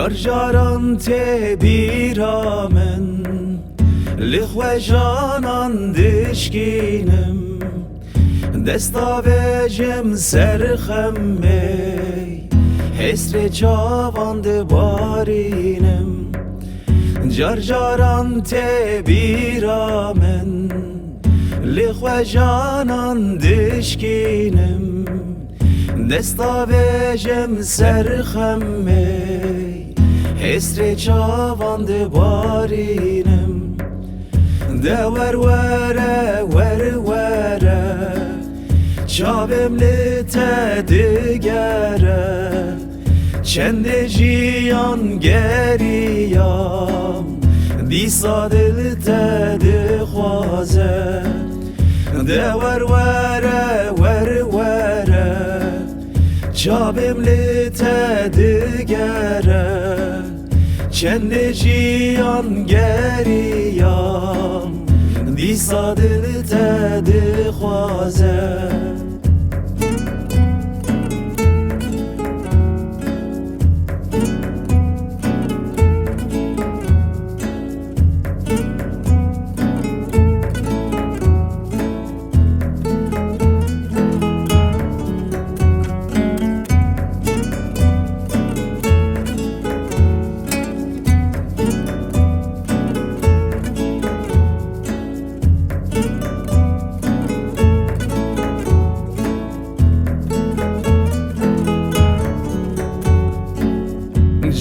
jar jaran te biramen Lihwe janan dişkinim Desta vecem serxemmey Hesre çavan de barinem Jar jaran te biramen Lihwe janan dişkinim Desta vecem serxemmey Hesre çavan de barinem De ver vere Çavem li te digere Çende jiyan geriyam Dîsa dil te dixwaze De ver vere Çavem li te digere Çende jiyan geriyam Dîsa dil te dixwaze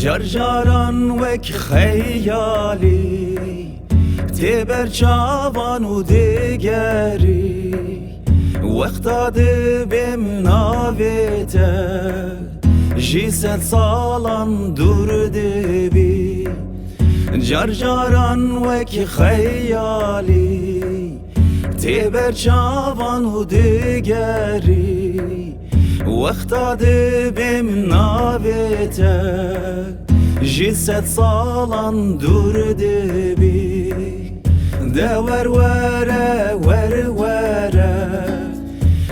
Jar jaran vek xeyali Teber çavan u digeri Vekta dibim navete Jisel salan dur dibi Jar jaran vek xeyali Teber çavan u digeri Vekta dibim navete Jisset salan dur dibi De ver vere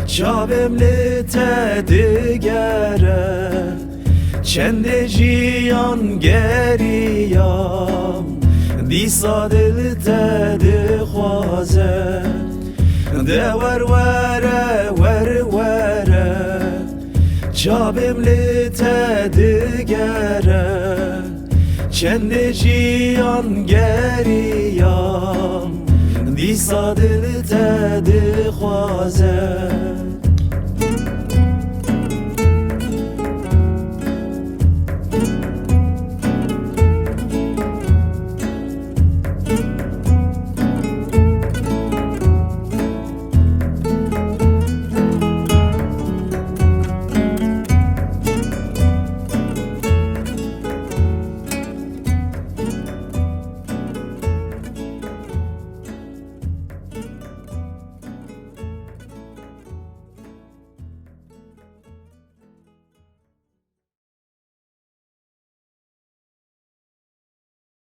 Çavem li te digere Çende jiyan geriyam Dîsa dil te dixwaze De ver vere Çavem li te digere Çende jiyan geriyam Dîsa dil te dixwaze